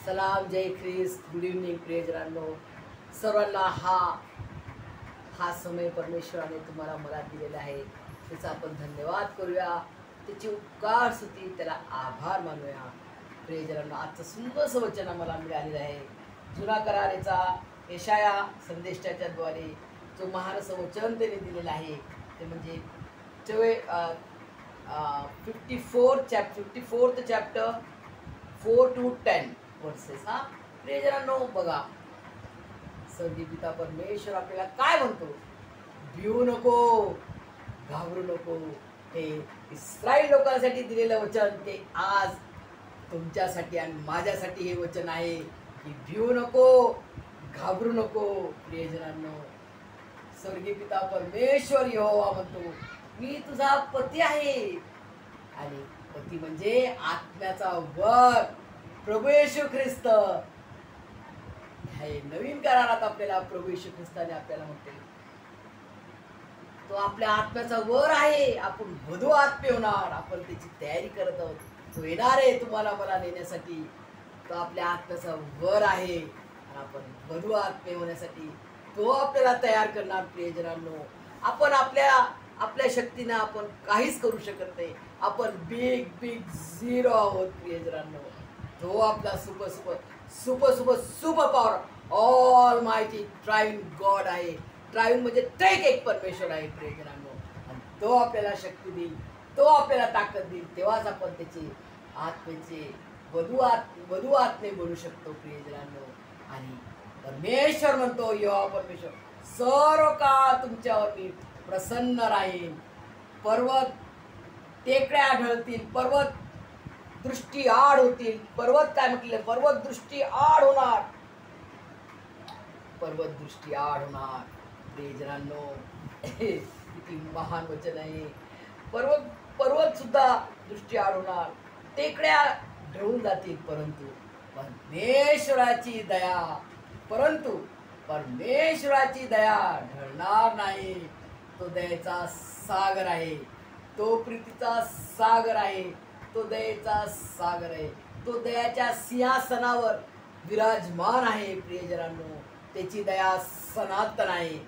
सलाम, जय ख्रिस्त, good evening प्रियजनांनो. सर्वांना हा समय परमेश्वराने तुम्हाला मला दिलेला आहे, त्याचा आपण धन्यवाद करूया, त्याची उपकार स्तुती, त्याला आभार मानूया. प्रियजनांनो, आजचं सुंदरसं वचन आम्हाला मिळालेलं आहे. जुना कराराचा यशाया संदेष्टाच्याद्वारे जो महान असं वचन त्याने दिलेलं आहे ते म्हणजे 54th चॅप्टर 4 to 10 वर्सेस. प्रियजनांनो, बघा, स्वर्गीय पिता परमेश्वर आपल्याला काय म्हणतो? भिवू नको, घाबरू नको. हे इस्रायल लोकांसाठी दिलेलं वचन ते आज तुमच्यासाठी आणि माझ्यासाठी हे वचन आहे की भिवू नको, घाबरू नको. प्रियजनांनो, स्वर्गीय पिता परमेश्वर यहोवा म्हणतो, मी तुझा पती आहे. आणि पती म्हणजे आत्म्याचा वर प्रभू येशू ख्रिस्त. हे नवीन करारात आपल्याला प्रभू येशू ख्रिस्ताने आपल्याला म्हणते तो आपल्या आत्म्याचा वर आहे. आपण वधू आत्मे होणार, आपण त्याची तयारी करत आहोत. तो येणार आहे तुम्हाला मला नेण्यासाठी. तो आपल्या आत्म्याचा वर आहे आणि आपण वधू आत्मे होण्यासाठी तो आपल्याला तयार करणार. प्रियजनांनो, आपण आपल्या शक्तीने आपण काहीच करू शकत नाही. आपण बिग झिरो आहोत. प्रियजनांनो, तो आपला सुपर पॉवर ऑल माहिती ट्रायविंग गॉड आहे. ट्रायविंग म्हणजे ट्रेक एक परमेश्वर आहे. प्रियजनांनो, आणि तो आपल्याला शक्ती देईल, तो आपल्याला ताकद देईल, तेव्हाच आपण त्याचे आत्मेचे वधू आत्मे बनू शकतो. प्रियजनांनो, आणि परमेश्वर म्हणतो, यहोवा परमेश्वर सर्व काळ तुमच्यावर मी प्रसन्न राहीन. पर्वत टेकड्या आढळतील, पर्वत दृष्टी आड होतील. पर्वत काय म्हटले? पर्वत दृष्टी आड होणार, पर्वत दृष्टी आड होणार. प्रियजनांनो, किती महान वचन आहे. पर्वत सुद्धा दृष्टी आड होणार, टेकड्या ढळून जातील, परंतु परमेश्वराची दया ढळणार नाही. तो दयेचा सागर आहे, तो प्रीतीचा सागर आहे, तो दयेचा सागर आहे. तो दयाच्या सिंहासनावर विराजमान आहे. प्रियजनांनो, त्याची दया सनातन आहे.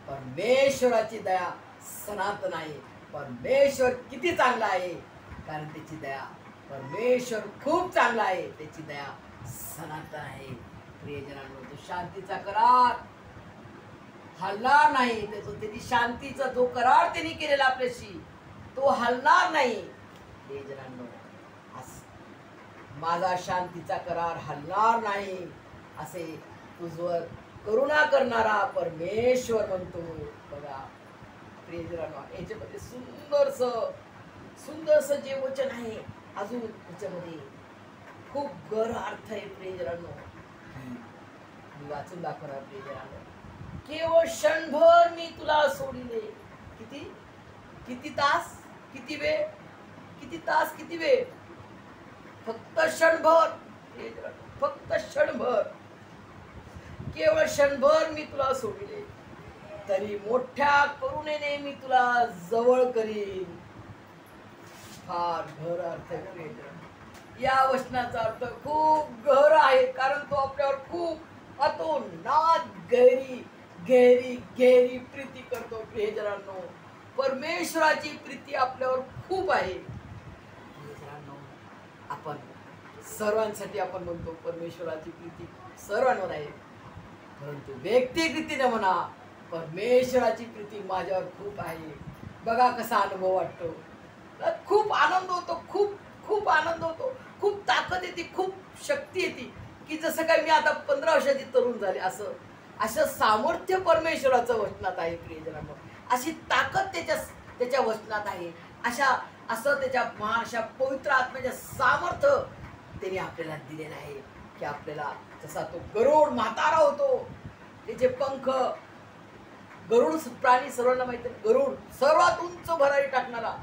परमेश्वराची दया सनातन आहे. परमेश्वर किती चांगला आहे, कारण त्याची दया, परमेश्वर खूप चांगला आहे, त्याची दया सनातन आहे. प्रियजनांनो, तो शांतीचा करार हलणार नाही. त्याची शांतीचा जो करार त्यांनी केलेला आपल्याशी, तो हलणार नाही. प्रियजनांनो, माझा शांतीचा करार हलणार नाही असे तुझवर करुणा करणारा परमेश्वर म्हणतो. बघा प्रियजनांनो, याच्यामध्ये सुंदरस जे वचन आहे, अजून याच्यामध्ये खूप गहन अर्थ आहे. प्रियजनांनो, मी वाचून दाखवणार. प्रियजनांनो, केवळ क्षणभर मी तुला सोडिले. किती तास, किती वेळ? फक्त क्षणभर. फक्त क्षणभर, केवळ क्षणभर मी तुला सोडिले, तरी मोठ्या करुणेने मी तुला जवळ करीन. फार गहन अर्थ आहे. या वचनाचा अर्थ खूप गहन आहे, कारण तो आपल्यावर खूप अतोनात गहरी प्रीती करतो. प्रियजनांनो, परमेश्वराची प्रीती आपल्यावर खूप आहे. आपण सर्वांसाठी आपण म्हणतो परमेश्वराची प्रीती सर्वांवर आहे, परंतु व्यक्तिगतीने म्हणा, परमेश्वराची प्रीती माझ्यावर खूप आहे. बघा कसा अनुभव वाटतो, खूप आनंद होतो, खूप आनंद होतो, खूप ताकद येते, खूप शक्ती येते. की जसं काय मी आता 15 वर्षाची तरुण झाले, असं सामर्थ्य परमेश्वराचं वचनात आहे. प्रियजनांनो, अशी ताकद त्याच्या वचनात आहे. असं त्याच्या अशा पवित्र आत्म्याच्या सामर्थ्य त्याने आपल्याला दिलेलं आहे की आपल्याला, जसा तो गरुड म्हातारा होतो, त्याचे पंख, गरुड प्राणी सर्वांना माहिती आहे, गरुड सर्वात उंच भरारी टाकणारा,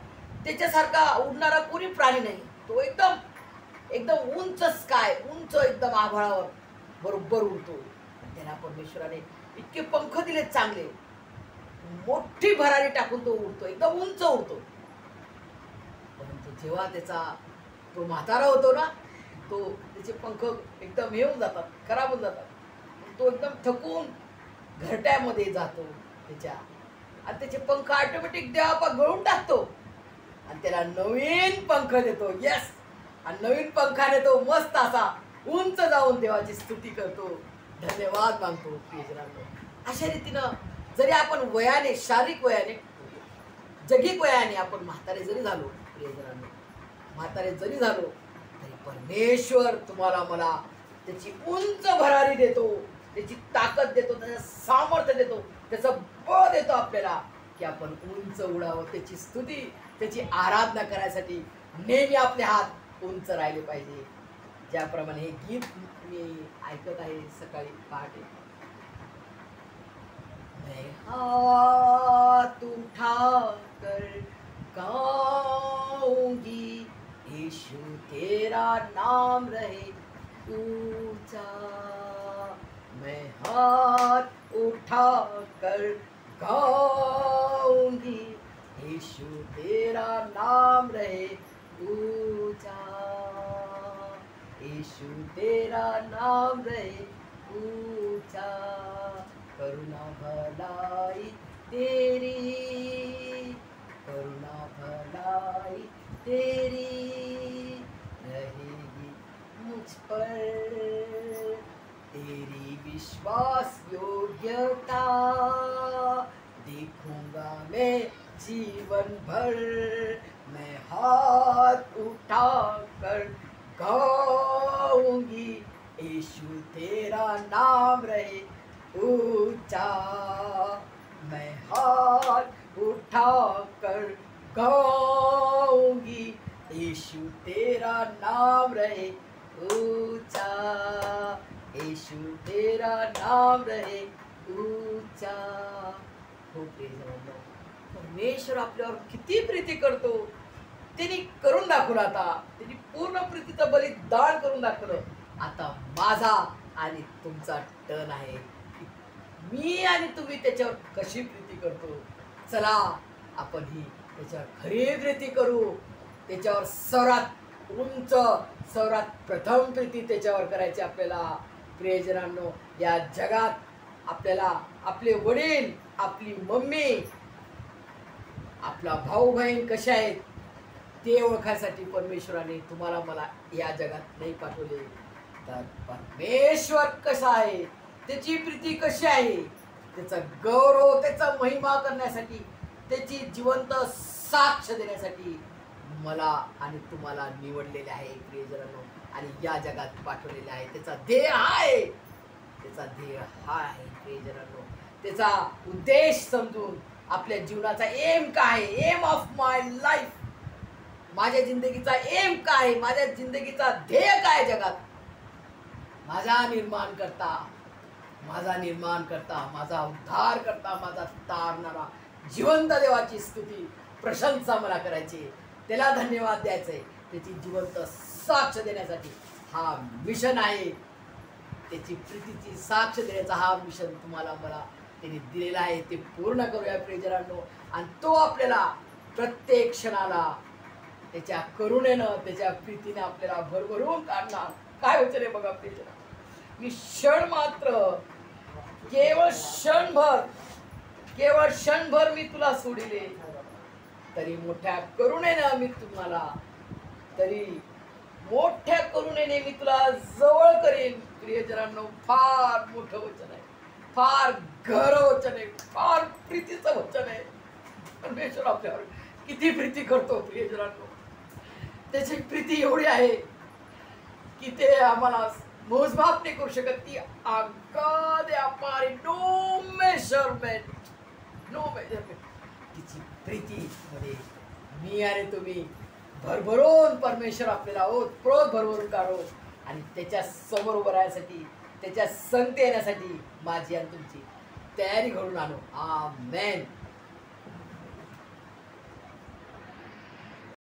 त्याच्यासारखा उडणारा कोणी प्राणी नाही. तो एकदम उंच स्काय, उंच एकदम आभाळावर बरोबर उडतो. त्याला परमेश्वराने इतके पंख दिलेत चांगले, मोठी भरारी टाकून तो उडतो, एकदम उंच उडतो. परंतु जेव्हा तो म्हातारा होतो ना, तो त्याचे पंख एकदम हे होऊन जातात, खराब होऊन जातात. तो एकदम थकून घरट्यामध्ये जातो त्याच्या, आणि त्याचे पंख ऑटोमॅटिक देवापा गळून टाकतो आणि त्याला नवीन पंख देतो. यस, आणि नवीन पंखाने तो मस्त असा उंच जाऊन देवाची स्तुती करतो, धन्यवाद मागतो. प्रियजनांनो, अशा रीतीनं जरी आपण वयाने, शारीरिक वयाने, जगिक वयाने आपण म्हातारे जरी झालो, प्रियजनांनो, म्हातारे जरी झालो तरी परमेश्वर तुम्हाला मला त्याची उंच भरारी देतो, त्याची ताकद देतो, त्याचं सामर्थ्य देतो, त्याचं बळ देतो आपल्याला की आपण उंच उडावं. त्याची स्तुती, त्याची आराधना करायसाठी नेहमी आपले हात उंच राहिले पाहिजे. ज्याप्रमाणे हे गीत मी ऐकत आहे सकाळी पहाटे, मैं हाथ उठाकर गाऊंगी, यीशु तेरा नाम रहे ऊंचा. मैं हाथ उठाकर गाऊंगी, यीशु तेरा नाम रहे ऊंचा, यीशु तेरा नाम रहे ऊंचा. करुणा भलाई तेरी, करुणा भलाई तेरी रहेगी मुझ पर, तेरी विश्वास योग्यता देखूंगा मैं जीवन भर. मैं हाथ उठाकर गाऊंगी, यीशु तेरा नाम रहे ऊंचा. मैं हाथ उठाकर गाऊंगी, यीशु तेरा नाम रहे ऊंचा, यीशु तेरा नाम रहे ऊंचा. हो प्रियजनांनो, परमेश्वर आपल्यावर किती प्रीती करतो, त्यांनी करून दाखवलं. आता त्यांनी पूर्ण प्रीतीचं बलिदान करून दाखवलं. आता माझा आणि तुमचा टर्न आहे, मी आणि तुम्ही त्याच्यावर कशी प्रीती करतो. चला आपण ही त्याच्यावर खरी प्रीती करू. त्याच्यावर सर्वात उंच, सर्वात प्रथम प्रीती त्याच्यावर करायची आपल्याला. प्रियजनांनो, या जगात आपल्याला आपले वडील, आपली मम्मी, आपला भाऊ बहीण कसे आहेत ते ओळखायसाठी परमेश्वराने तुम्हाला मला या जगात नाही पाठवले. तर परमेश्वर कसा आहे, त्याची प्रीती कशी आहे, त्याचा गौरव, त्याचा महिमा करण्यासाठी, त्याची जिवंत साक्ष देण्यासाठी मला आणि तुम्हाला निवडलेले आहे प्रियजनांनो, आणि या जगात पाठवलेले आहे. त्याचा ध्येय आहे, त्याचा ध्येय हा आहे प्रियजनांनो. त्याचा उद्देश समजून आपल्या जीवनाचा एम काय, एम ऑफ माय लाईफ, माझ्या जिंदगीचा एम काय, माझ्या जिंदगीचा ध्येय काय जगात. माझा निर्माण करता, माझा निर्माण करता, माझा उद्धार करता, माझा तारणारा जिवंत देवाची स्तुती, प्रशंसा मला करायची, त्याला धन्यवाद द्यायचे, त्याची जिवंत साक्ष देण्यासाठी हा मिशन आहे. त्याची प्रीतीची साक्ष देण्याचा हा मिशन तुम्हाला मला त्यांनी दिलेला आहे. ते पूर्ण करूया प्रियजनांनो, आणि तो आपल्याला प्रत्येक क्षणाला त्याच्या करुणेनं, त्याच्या प्रीतीने आपल्याला भरभरून काढणार. काय होतं रे बघा प्रियजना, मी क्षण मात्र, केवळ क्षणभर, केवळ क्षणभर मी तुला सोडिले, तरी मोठ्या करुणेनं मी तुम्हाला, तरी मोठ्या करुणेने मी तुला जवळ करेन. प्रियजनांनो, फार मोठं वचन आहे, फार घर वचन आहे, फार प्रीतीचं वचन आहे. परमेश्वर आपल्यावर किती प्रीती करतो प्रियजनांनो. त्याची प्रीती एवढी आहे की ते आम्हाला मोजमाप नाही करू शकत. ती आगाधे अपार, नो मेजरमेंट, नो मेजरमेंट. तिची प्रीती मध्ये मी आणि तुम्ही भरभरून, परमेश्वर आपल्याला ओतप्रोत भरभरून काढो, आणि त्याच्या समोर उभं राहण्यासाठी, त्याच्या संगती येण्यासाठी माझी आणि तुमची तयारी घडून आणू. आमेन.